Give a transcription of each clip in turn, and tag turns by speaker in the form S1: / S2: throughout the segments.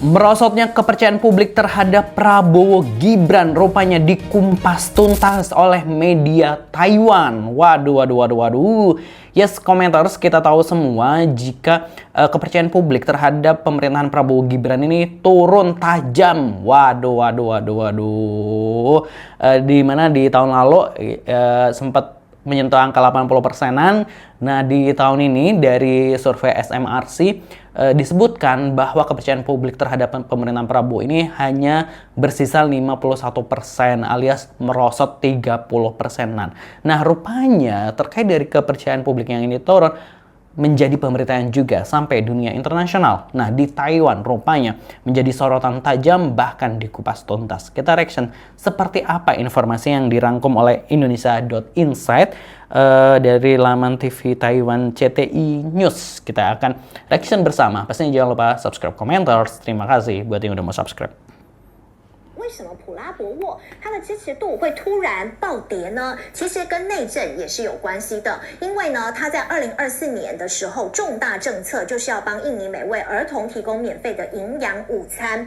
S1: Merosotnya kepercayaan publik terhadap Prabowo Gibran rupanya dikumpas tuntas oleh media Taiwan. Waduh. Yes, komenters, kita tahu semua jika kepercayaan publik terhadap pemerintahan Prabowo Gibran ini turun tajam. Waduh. Di mana di tahun lalu sempat menyentuh angka 80%-an. Nah, di tahun ini dari survei SMRC disebutkan bahwa kepercayaan publik terhadap pemerintahan Prabowo ini hanya bersisa 51% alias merosot 30%-an. Nah, rupanya terkait dari kepercayaan publik yang ini turun menjadi pemberitaan juga sampai dunia internasional. Nah, di Taiwan rupanya menjadi sorotan tajam bahkan dikupas tuntas. Kita reaction seperti apa informasi yang dirangkum oleh Indonesia.insight dari laman TV Taiwan CTI News. Kita akan reaction bersama. Pastinya jangan lupa subscribe, komentar. Terima kasih buat yang udah mau subscribe.
S2: 为什么普拉博沃它的支持度会突然暴跌呢？其实跟内政也是有关系的，因为呢，它在2024年的时候，重大政策就是要帮印尼每位儿童提供免费的营养午餐。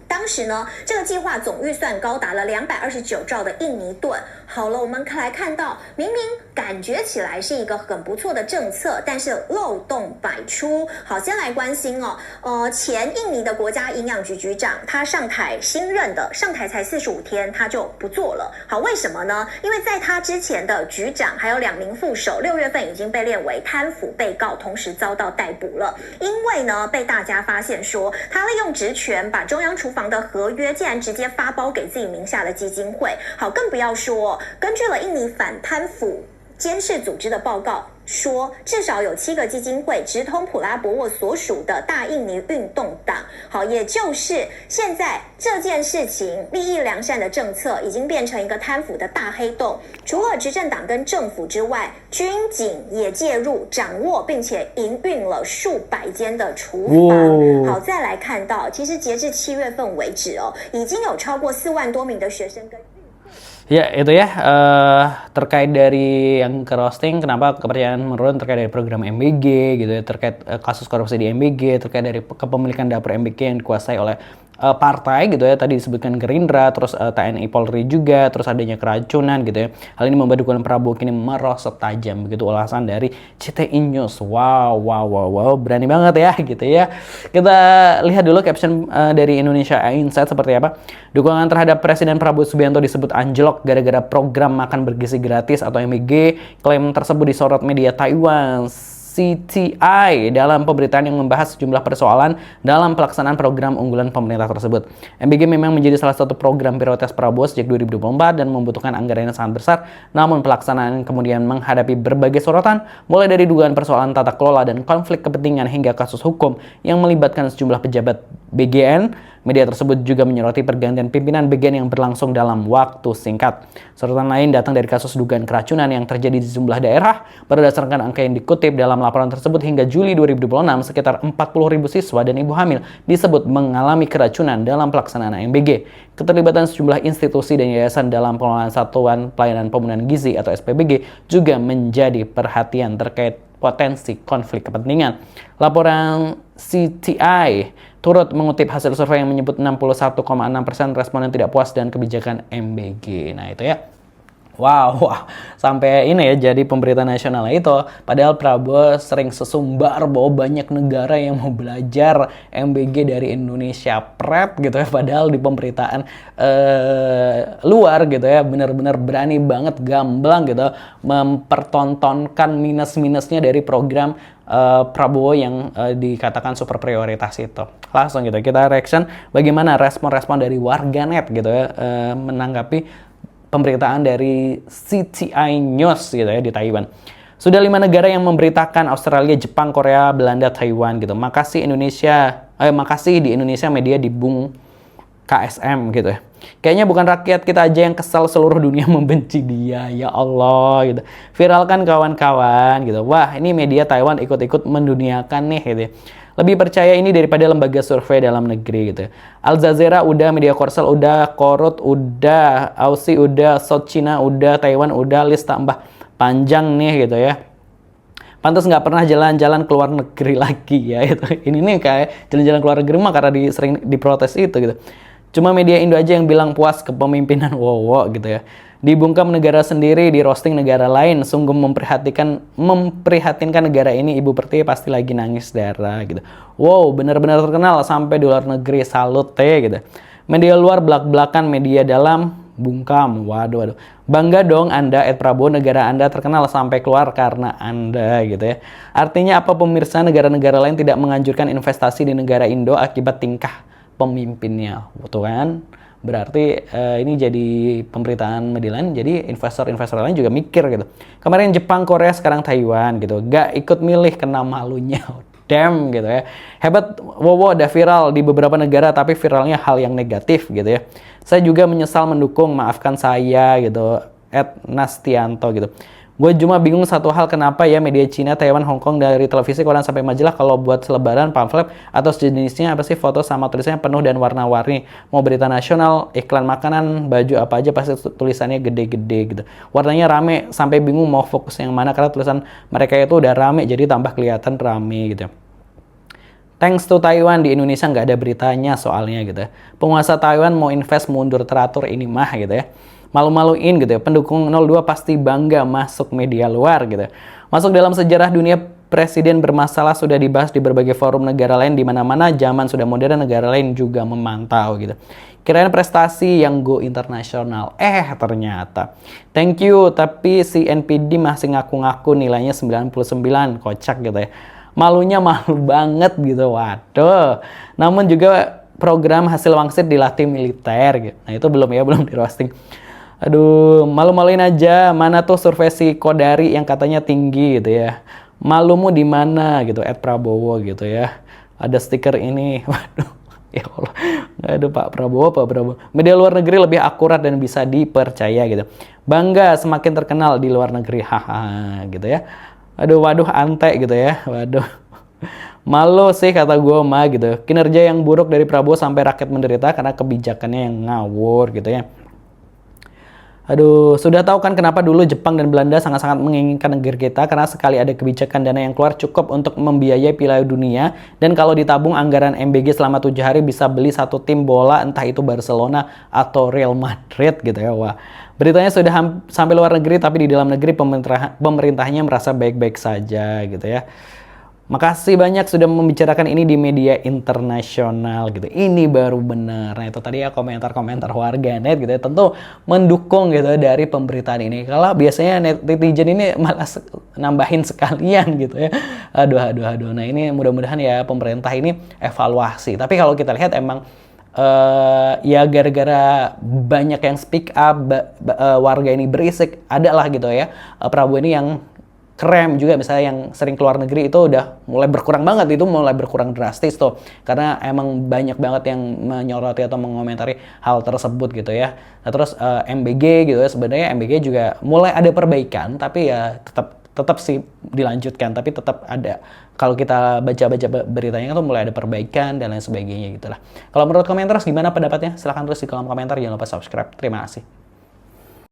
S2: 当时呢，这个计划总预算高达了229兆的印尼盾。好了，我们来看到，明明感觉起来是一个很不错的政策，但是漏洞百出。好，先来关心哦，前印尼的国家营养局局长，他上台新任的，上台才45天，他就不做了。好，为什么呢？因为在他之前的局长还有2名副手，6月份已经被列为贪腐被告，同时遭到逮捕了。因为呢，被大家发现说，他利用职权把中央厨房的合约竟然直接发包给自己名下的基金会。好，更不要说，根据了印尼反贪腐监视组织的报告说，至少有7个基金会直通普拉博沃所属的大印尼运动党。好，也就是现在这件事情利益良善的政策已经变成一个贪腐的大黑洞。除了执政党跟政府之外，军警也介入掌握，并且营运了数百间的厨房。好，再来看到，其实截至7月份为止哦，已经有超过4万多名的学生跟
S1: Ya, itu ya terkait dari yang ke roasting, kenapa kepercayaan menurun terkait dari program MBG gitu ya, terkait kasus korupsi di MBG, terkait dari kepemilikan dapur MBG yang dikuasai oleh partai gitu ya, tadi disebutkan Gerindra, terus TNI Polri juga, terus adanya keracunan gitu ya. Hal ini membuat dukungan Prabowo kini merosot tajam, begitu ulasan dari CTI News. Wow, berani banget ya gitu ya. Kita lihat dulu caption dari Indonesia Insight seperti apa. Dukungan terhadap Presiden Prabowo Subianto disebut anjlok gara-gara program makan bergizi gratis atau MBG. Klaim tersebut disorot media Taiwan CTI dalam pemberitaan yang membahas sejumlah persoalan dalam pelaksanaan program unggulan pemerintah tersebut. MBG memang menjadi salah satu program prioritas Prabowo sejak 2024 dan membutuhkan anggaran yang sangat besar, namun pelaksanaan kemudian menghadapi berbagai sorotan, mulai dari dugaan persoalan tata kelola dan konflik kepentingan hingga kasus hukum yang melibatkan sejumlah pejabat BGN. Media tersebut juga menyoroti pergantian pimpinan BGN yang berlangsung dalam waktu singkat. Sorotan lain datang dari kasus dugaan keracunan yang terjadi di sejumlah daerah. Berdasarkan angka yang dikutip dalam laporan tersebut, hingga Juli 2026, sekitar 40.000 siswa dan ibu hamil disebut mengalami keracunan dalam pelaksanaan MBG. Keterlibatan sejumlah institusi dan yayasan dalam pengelolaan Satuan Pelayanan Pembunuhan Gizi atau SPBG juga menjadi perhatian terkait potensi konflik kepentingan. Laporan CTI turut mengutip hasil survei yang menyebut 61,6% responden tidak puas dengan kebijakan MBG. Nah itu ya. Wow, sampai ini ya jadi pemberitaan nasional itu. Padahal Prabowo sering sesumbar bahwa banyak negara yang mau belajar MBG dari Indonesia Prep gitu ya. Padahal di pemberitaan luar gitu ya benar-benar berani banget gamblang gitu mempertontonkan minus-minusnya dari program Prabowo yang dikatakan super prioritas itu. Langsung gitu kita reaction bagaimana respon-respon dari warganet gitu ya menanggapi pemberitaan dari CTI News gitu ya di Taiwan. Sudah 5 negara yang memberitakan: Australia, Jepang, Korea, Belanda, Taiwan gitu. Makasih di Indonesia media dibung KSM gitu ya. Kayaknya bukan rakyat kita aja yang kesal, seluruh dunia membenci dia. Ya Allah gitu. Viralkan kawan-kawan gitu. Wah, ini media Taiwan ikut-ikut menduniakan nih gitu ya. Lebih percaya ini daripada lembaga survei dalam negeri gitu. Al Jazeera udah, Media Korsel udah, Korut udah, Aussie udah, South China udah, Taiwan udah, list tambah panjang nih gitu ya. Pantas nggak pernah jalan-jalan ke luar negeri lagi ya itu. Ini nih kayak jalan-jalan ke luar negeri mah karena sering diprotes itu gitu. Cuma media Indo aja yang bilang puas kepemimpinan Wowo gitu ya. Dibungkam negara sendiri, di roasting negara lain, sungguh memprihatinkan negara ini. Ibu Pertiwi pasti lagi nangis darah gitu. Wow, benar-benar terkenal sampai di luar negeri, salut gitu. Media luar belak-belakan, media dalam bungkam. Waduh. Bangga dong Anda, Ed Prabowo, negara Anda terkenal sampai keluar karena Anda gitu ya. Artinya apa pemirsa, negara-negara lain tidak menganjurkan investasi di negara Indo akibat tingkah pemimpinnya. Betul kan? Berarti ini jadi pemberitaan media lain, jadi investor-investor lain juga mikir gitu. Kemarin Jepang, Korea, sekarang Taiwan gitu. Gak ikut milih, kena malunya. Damn gitu ya. Hebat Wowo udah viral di beberapa negara, tapi viralnya hal yang negatif gitu ya. Saya juga menyesal mendukung, maafkan saya gitu. @Nastianto gitu. Gue cuma bingung satu hal, kenapa ya media Cina, Taiwan, Hong Kong, dari televisi, koran sampai majalah, kalau buat selebaran, pamflet, atau sejenisnya apa sih, foto sama tulisannya penuh dan warna-warni. Mau berita nasional, iklan makanan, baju apa aja pasti tulisannya gede-gede gitu. Warnanya rame, sampai bingung mau fokus yang mana, karena tulisan mereka itu udah rame, jadi tambah kelihatan rame gitu. Thanks to Taiwan, di Indonesia nggak ada beritanya soalnya gitu ya. Penguasa Taiwan mau invest mundur teratur ini mah gitu ya. Malu-maluin gitu ya. Pendukung 02 pasti bangga masuk media luar gitu. Masuk dalam sejarah dunia, presiden bermasalah sudah dibahas di berbagai forum negara lain, di mana-mana zaman sudah modern, negara lain juga memantau gitu. Kirain prestasi yang go internasional. Ternyata. Thank you, tapi si NPD masih ngaku-ngaku nilainya 99, kocak gitu ya. Malunya malu banget gitu, waduh. Namun juga program hasil wangsit dilatih militer gitu. Nah itu belum di roasting. Aduh, malu-maluin aja. Mana tuh survei si Kodari yang katanya tinggi gitu ya. Malumu di mana gitu, @Prabowo gitu ya. Ada stiker ini, waduh. Ya Allah, aduh Pak Prabowo. Media luar negeri lebih akurat dan bisa dipercaya gitu. Bangga semakin terkenal di luar negeri, haha gitu ya. Aduh, waduh, ante gitu ya, waduh. Malu sih kata gue mah gitu. Kinerja yang buruk dari Prabowo sampai rakyat menderita karena kebijakannya yang ngawur gitu ya. Aduh, sudah tahu kan kenapa dulu Jepang dan Belanda sangat-sangat menginginkan negeri kita, karena sekali ada kebijakan dana yang keluar cukup untuk membiayai Piala Dunia, dan kalau ditabung anggaran MBG selama 7 hari bisa beli satu tim bola, entah itu Barcelona atau Real Madrid gitu ya. Wah, beritanya sudah sampai luar negeri, tapi di dalam negeri pemerintahnya merasa baik-baik saja gitu ya. Makasih banyak sudah membicarakan ini di media internasional gitu. Ini baru benar. Nah itu tadi ya komentar-komentar warganet gitu ya. Tentu mendukung gitu dari pemberitaan ini. Kalau biasanya netizen ini malah nambahin sekalian gitu ya. Aduh. Nah ini mudah-mudahan ya pemerintah ini evaluasi. Tapi kalau kita lihat emang ya gara-gara banyak yang speak up, warga ini berisik, ada lah gitu ya. Prabowo ini yang krem juga, misalnya yang sering keluar negeri itu udah mulai berkurang banget, itu mulai berkurang drastis tuh, karena emang banyak banget yang menyoroti atau mengomentari hal tersebut gitu ya. Nah terus MBG gitu ya, sebenarnya MBG juga mulai ada perbaikan, tapi ya tetap sih dilanjutkan, tapi tetap ada. Kalau kita baca-baca beritanya tuh mulai ada perbaikan dan lain sebagainya gitulah. Kalau menurut komentar gimana pendapatnya? Silahkan tulis di kolom komentar, jangan lupa subscribe. Terima kasih.